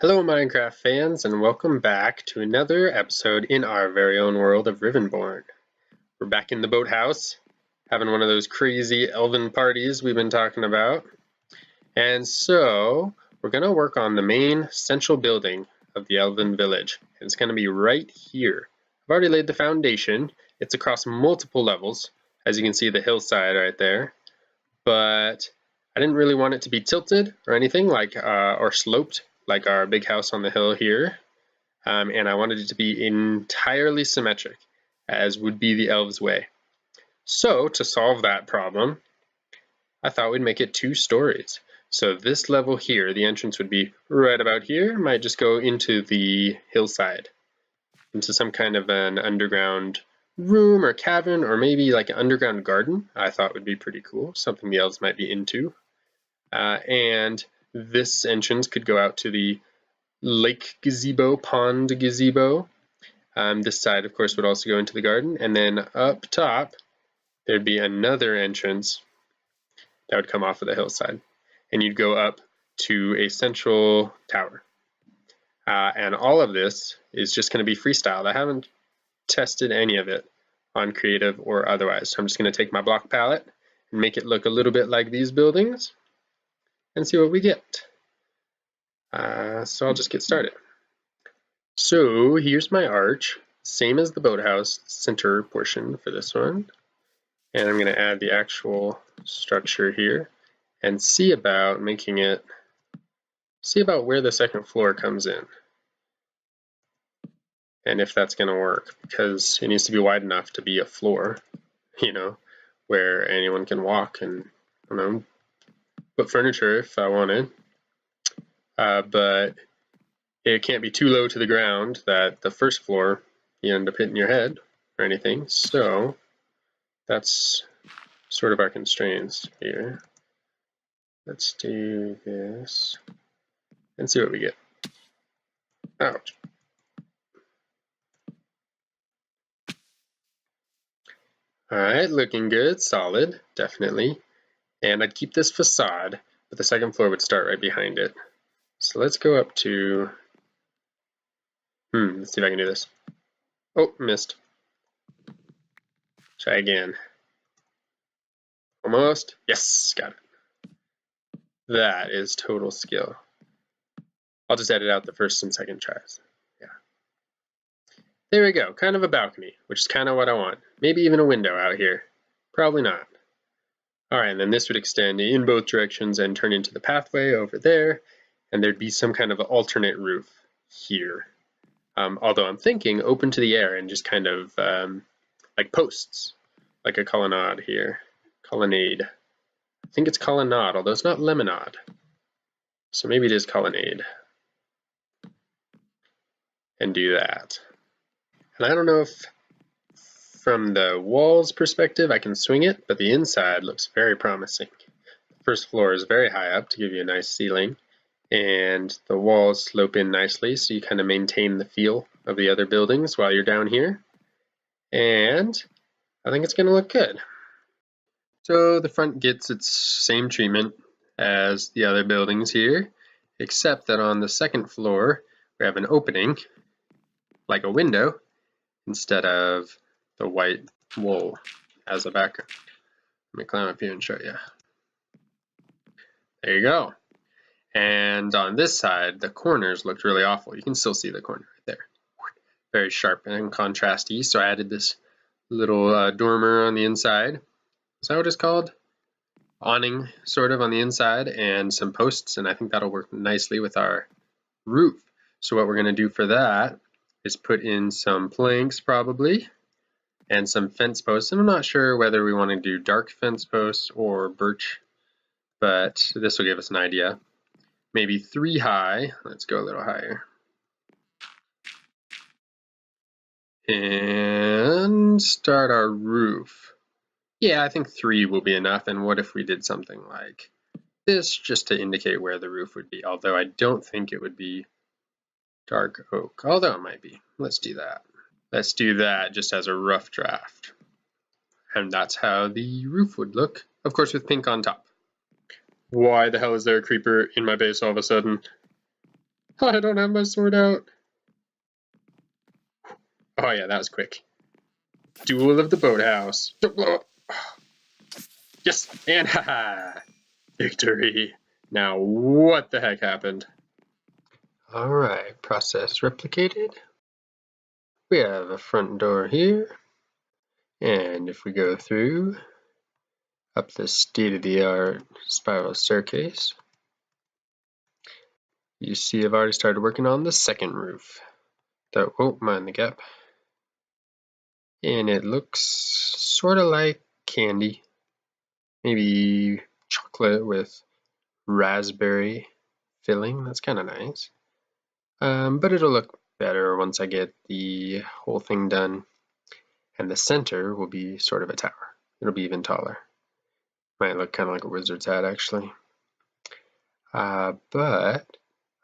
Hello Minecraft fans, and welcome back to another episode in our very own world of Rivenbourne. We're back in the boathouse, having one of those crazy elven parties we've been talking about. And so, we're going to work on the main central building of the elven village. And it's going to be right here. I've already laid the foundation. It's across multiple levels, as you can see the hillside right there. But I didn't really want it to be tilted or anything like or sloped like our big house on the hill here, and I wanted it to be entirely symmetric, as would be the elves' way. So to solve that problem, I thought we'd make it 2 stories. So this level here, the entrance would be right about here, might just go into the hillside, into some kind of an underground room or cavern, or maybe like an underground garden. I thought would be pretty cool, something the elves might be into. And this entrance could go out to the lake gazebo, pond gazebo. This side, of course, would also go into the garden. And then up top, there'd be another entrance that would come off of the hillside. And you'd go up to a central tower. And all of this is just going to be freestyle. I haven't tested any of it on creative or otherwise. So I'm just going to take my block palette and make it look a little bit like these buildings and see what we get. So I'll just get started. So here's my arch, same as the boathouse center portion for this one. And I'm going to add the actual structure here and see about making it, see about where the second floor comes in. And if that's going to work, because it needs to be wide enough to be a floor, you know, where anyone can walk and, I don't know, put furniture if I wanted. But it can't be too low to the ground that the first floor you end up hitting your head or anything. So that's sort of our constraints here. Let's do this and see what we get. Ouch. Alright, looking good, solid, definitely. And I'd keep this facade, but the second floor would start right behind it. So let's go up to, let's see if I can do this. Oh, missed. Try again. Almost. Yes, got it. That is total skill. I'll just edit out the first and second tries. Yeah. There we go, kind of a balcony, which is kind of what I want. Maybe even a window out here. Probably not. Alright, and then this would extend in both directions and turn into the pathway over there, and there'd be some kind of alternate roof here. Although I'm thinking open to the air and just kind of like posts, like a colonnade here. Colonnade. I think it's colonnade, although it's not lemonade. So maybe it is colonnade. And do that. And I don't know if from the walls perspective I can swing it, but the inside looks very promising. The first floor is very high up to give you a nice ceiling, and the walls slope in nicely so you kind of maintain the feel of the other buildings while you're down here. And I think it's going to look good. So the front gets its same treatment as the other buildings here, except that on the second floor we have an opening, like a window, instead of the white wool as a background. Let me climb up here and show you. There you go. And on this side, the corners looked really awful. You can still see the corner right there. Very sharp and contrasty, so I added this little dormer on the inside. Is that what it's called? Awning, sort of, on the inside, and some posts, and I think that'll work nicely with our roof. So what we're going to do for that is put in some planks, probably, and some fence posts. And I'm not sure whether we want to do dark fence posts or birch, but this will give us an idea. Maybe 3 high. Let's go a little higher. And start our roof. Yeah, I think 3 will be enough. And what if we did something like this just to indicate where the roof would be? Although I don't think it would be dark oak, although it might be. Let's do that. Let's do that just as a rough draft. And that's how the roof would look, of course with pink on top. Why the hell is there a creeper in my base all of a sudden? Oh, I don't have my sword out. Oh yeah, that was quick. Duel of the Boathouse. Don't blow up. Yes, and haha, victory. Now what the heck happened? All right, process replicated. We have a front door here, and if we go through up this state-of-the-art spiral staircase, you see I've already started working on the second roof. Oh, mind the gap. And it looks sort of like candy, maybe chocolate with raspberry filling. That's kind of nice. But it'll look better once I get the whole thing done. And the center will be sort of a tower. It'll be even taller. Might look kind of like a wizard's hat, actually. But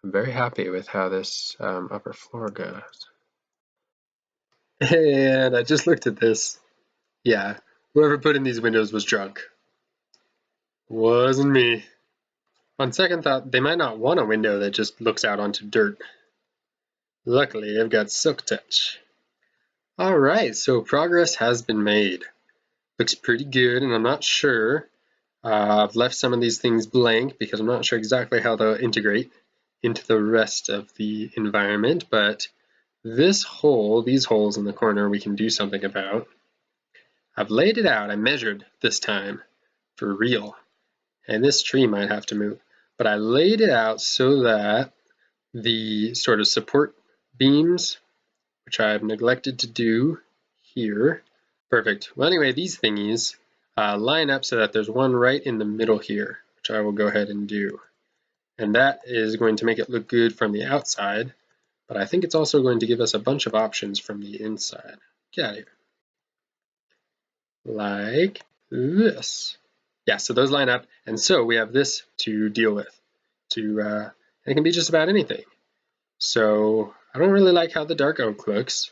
I'm very happy with how this upper floor goes. And I just looked at this. Yeah, whoever put in these windows was drunk. Wasn't me. On second thought, they might not want a window that just looks out onto dirt. Luckily, I've got Silk Touch. Alright, so progress has been made. Looks pretty good, and I'm not sure. I've left some of these things blank because I'm not sure exactly how they'll integrate into the rest of the environment, but this hole, these holes in the corner, we can do something about. I've laid it out. I measured this time for real, and this tree might have to move, but I laid it out so that the sort of support beams, which I've neglected to do here. Perfect. Well, anyway, these thingies line up so that there's one right in the middle here, which I will go ahead and do. And that is going to make it look good from the outside, but I think it's also going to give us a bunch of options from the inside. Get out of here. Like this. Yeah, so those line up, and so we have this to deal with. It can be just about anything. So I don't really like how the dark oak looks.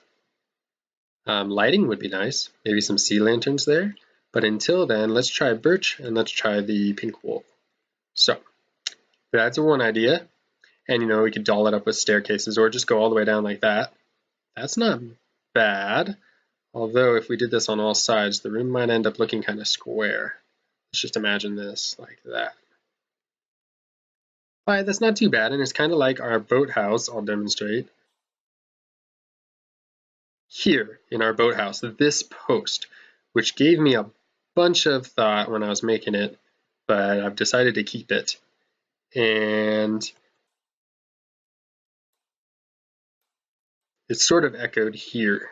Lighting would be nice, maybe some sea lanterns there. But until then, let's try birch and let's try the pink wool. So that's one idea. And we could doll it up with staircases or just go all the way down like that. That's not bad. Although if we did this on all sides, the room might end up looking kind of square. Let's just imagine this like that. Alright, that's not too bad, and it's kind of like our boathouse. I'll demonstrate. Here in our boathouse, this post, which gave me a bunch of thought when I was making it, but I've decided to keep it. And it's sort of echoed here,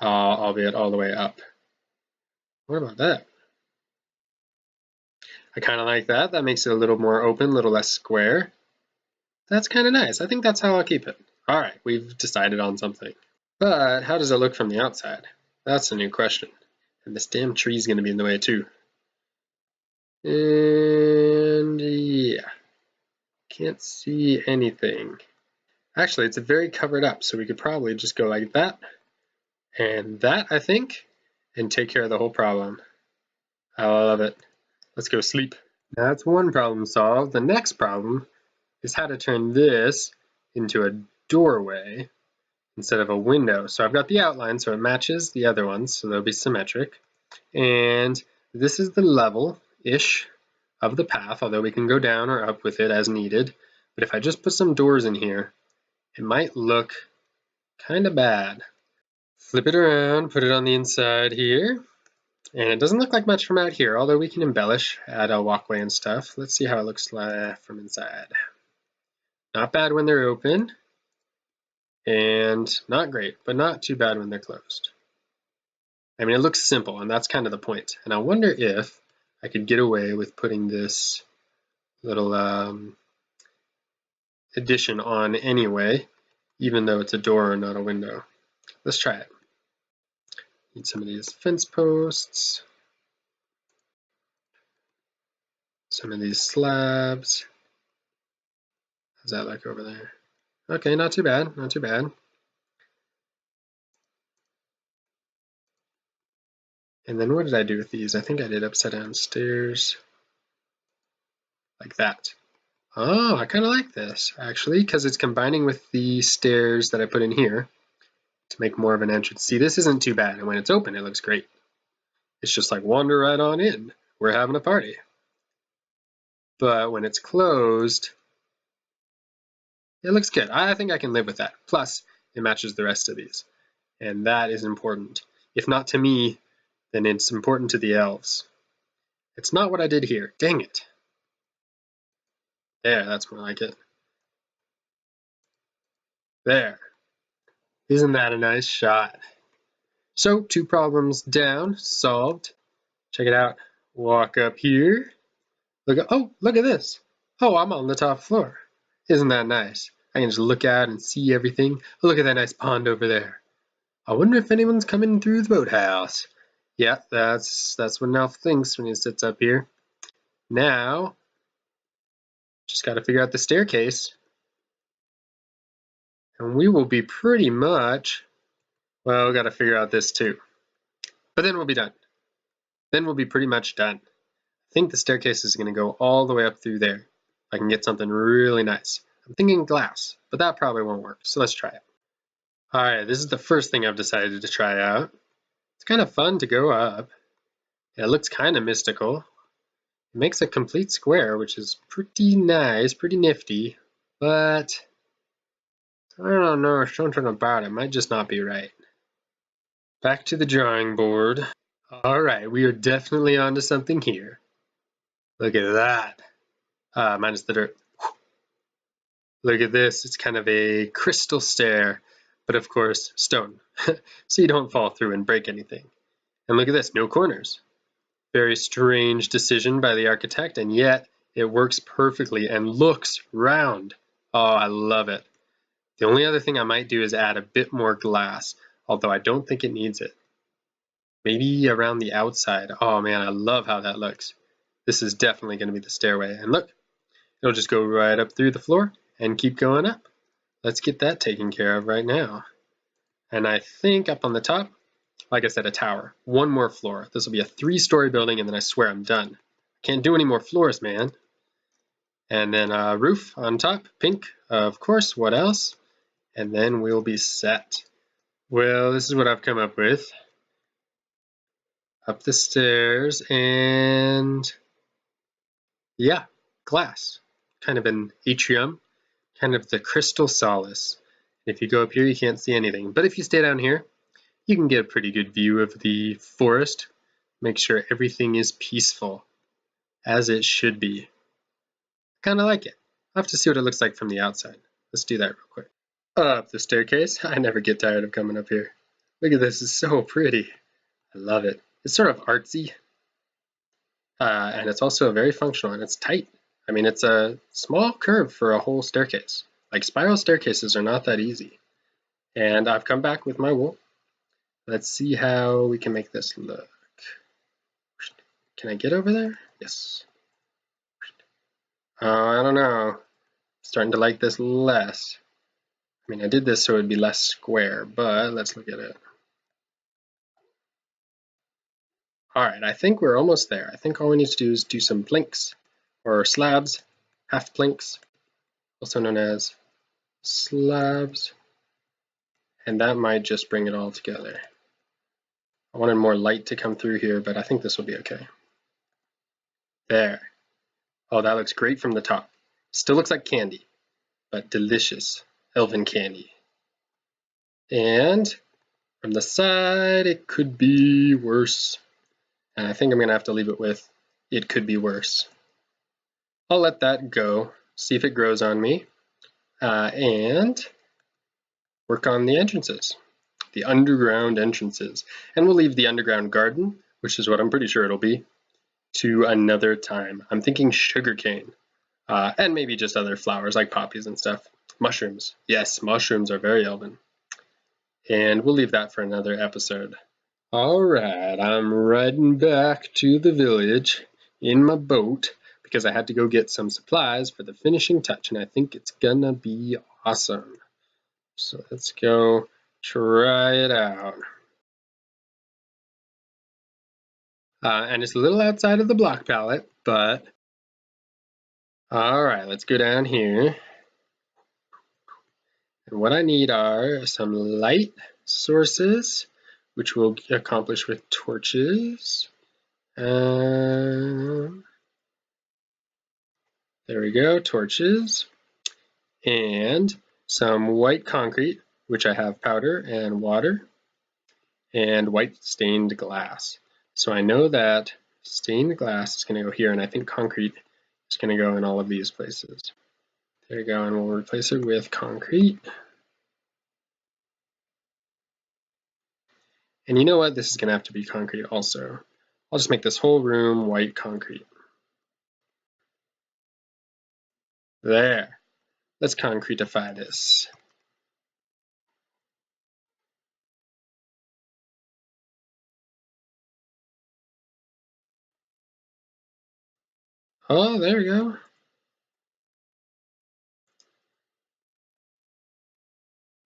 albeit all the way up. What about that? I kind of like that. That makes it a little more open, a little less square. That's kind of nice. I think that's how I'll keep it. All right, we've decided on something. But how does it look from the outside? That's a new question. And this damn tree's going to be in the way too. And yeah, can't see anything. Actually, it's very covered up, so we could probably just go like that and that, I think, and take care of the whole problem. I love it. Let's go sleep. That's one problem solved. The next problem is how to turn this into a doorway instead of a window. So I've got the outline so it matches the other ones, so they'll be symmetric. And this is the level-ish of the path, although we can go down or up with it as needed. But if I just put some doors in here, it might look kind of bad. Flip it around, put it on the inside here. And it doesn't look like much from out here, although we can embellish, add a walkway and stuff. Let's see how it looks like from inside. Not bad when they're open, and not great, but not too bad when they're closed. I mean, it looks simple, and that's kind of the point. And I wonder if I could get away with putting this little addition on anyway, even though it's a door and not a window. Let's try it. Need some of these fence posts, some of these slabs. How's that like over there? Okay, not too bad, not too bad. And then what did I do with these? I think I did upside down stairs. Like that. Oh, I kind of like this, actually, because it's combining with the stairs that I put in here to make more of an entrance. See, this isn't too bad, and when it's open, it looks great. It's just like, wander right on in. We're having a party. But when it's closed, it looks good. I think I can live with that. Plus, it matches the rest of these, and that is important. If not to me, then it's important to the elves. It's not what I did here. Dang it. There, that's more like it. There. Isn't that a nice shot? So, 2 problems down, solved. Check it out. Walk up here. Look at this. Oh, I'm on the top floor. Isn't that nice? I can just look out and see everything. Look at that nice pond over there. I wonder if anyone's coming through the boathouse. Yeah, that's what an elf thinks when he sits up here. Now, just got to figure out the staircase. And we will be pretty much, well, got to figure out this too. But then we'll be done. Then we'll be pretty much done. I think the staircase is going to go all the way up through there. I can get something really nice. I'm thinking glass, but that probably won't work, so let's try it. Alright, this is the first thing I've decided to try out. It's kind of fun to go up. It looks kind of mystical. It makes a complete square, which is pretty nice, pretty nifty, but I don't know, something about it might just not be right. Back to the drawing board. Alright, we are definitely onto something here. Look at that. Minus the dirt. Look at this, it's kind of a crystal stair, but of course stone, so you don't fall through and break anything. And look at this, no corners. Very strange decision by the architect, and yet it works perfectly and looks round. Oh, I love it. The only other thing I might do is add a bit more glass, although I don't think it needs it. Maybe around the outside. Oh man, I love how that looks. This is definitely going to be the stairway. And look, it'll just go right up through the floor and keep going up. Let's get that taken care of right now. And I think up on the top, like I said, a tower. 1 more floor. This will be a 3-story building, and then I swear I'm done. Can't do any more floors, man. And then a roof on top, pink, of course. What else? And then we'll be set. Well, this is what I've come up with. Up the stairs, and yeah, glass. Kind of an atrium. Kind of the crystal solace. If you go up here, you can't see anything. But if you stay down here, you can get a pretty good view of the forest. Make sure everything is peaceful, as it should be. Kind of like it. I'll have to see what it looks like from the outside. Let's do that real quick. Up the staircase. I never get tired of coming up here. Look at this, it's so pretty. I love it. It's sort of artsy. And it's also very functional, and it's tight. I mean, it's a small curve for a whole staircase. Like, spiral staircases are not that easy. And I've come back with my wool. Let's see how we can make this look. Can I get over there? Yes. I don't know. I'm starting to like this less. I mean, I did this so it would be less square, but let's look at it. Alright, I think we're almost there. I think all we need to do is do some planks, or slabs, half planks, also known as slabs, and that might just bring it all together. I wanted more light to come through here, but I think this will be okay. There. Oh, that looks great from the top. Still looks like candy, but delicious elven candy. And from the side, it could be worse. And I think I'm going to have to leave it with, it could be worse. I'll let that go, see if it grows on me, and work on the entrances, the underground entrances. And we'll leave the underground garden, which is what I'm pretty sure it'll be, to another time. I'm thinking sugarcane, and maybe just other flowers like poppies and stuff. Mushrooms. Yes, mushrooms are very elven. And we'll leave that for another episode. Alright, I'm riding back to the village in my boat because I had to go get some supplies for the finishing touch, and I think it's gonna be awesome. So let's go try it out. And it's a little outside of the block palette, but Alright, let's go down here. And what I need are some light sources, which we'll accomplish with torches. There we go, torches. And some white concrete, which I have powder and water, and white stained glass. So I know that stained glass is going to go here, and I think concrete is going to go in all of these places. There you go, and we'll replace it with concrete. And you know what? This is going to have to be concrete also. I'll just make this whole room white concrete. There. Let's concretify this. Oh, there we go.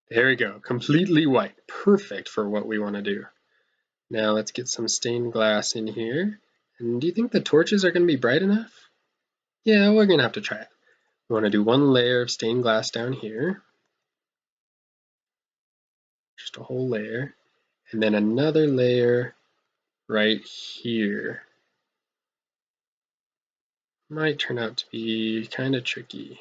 There we go. Completely white. Perfect for what we want to do. Now let's get some stained glass in here. And do you think the torches are going to be bright enough? Yeah, we're going to have to try it. We want to do one layer of stained glass down here. Just a whole layer. And then another layer right here. Might turn out to be kind of tricky.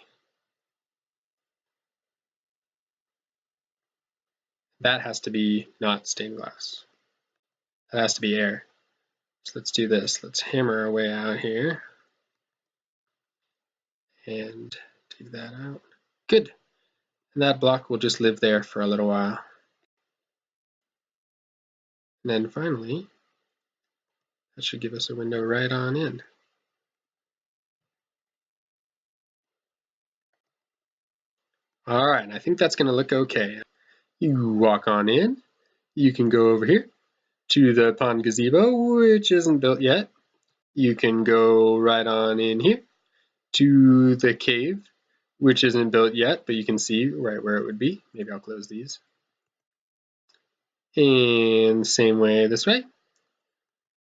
That has to be not stained glass. That has to be air. So let's do this. Let's hammer our way out here. And take that out. Good. And that block will just live there for a little while. And then finally, that should give us a window right on in. Alright, and I think that's going to look okay. You walk on in. You can go over here to the pond gazebo, which isn't built yet. You can go right on in here to the cave, which isn't built yet, but you can see right where it would be. Maybe I'll close these. And same way this way.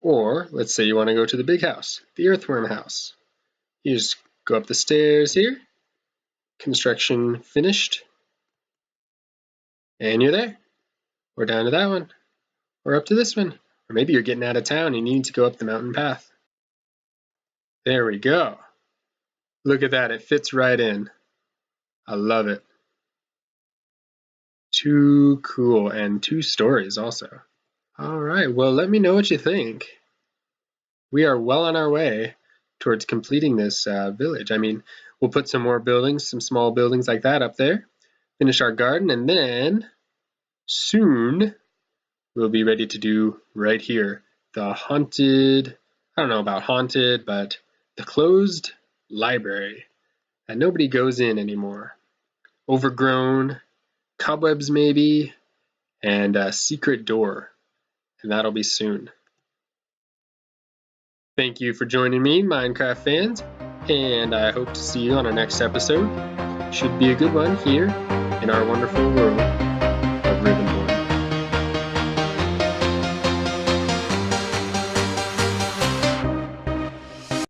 Or let's say you want to go to the big house, the earthworm house. You just go up the stairs here. Construction finished. And you're there. Or down to that one. Or up to this one. Or maybe you're getting out of town and you need to go up the mountain path. There we go. Look at that, it fits right in. I love it. Too cool, and 2 stories also. Alright, well let me know what you think. We are well on our way towards completing this village. I mean, we'll put some more buildings, some small buildings like that up there. Finish our garden, and then soon we'll be ready to do right here the haunted, I don't know about haunted, but the closed library that nobody goes in anymore. Overgrown, cobwebs maybe, and a secret door. And that'll be soon. Thank you for joining me, Minecraft fans, and I hope to see you on our next episode. Should be a good one here in our wonderful world of Rivenbourne.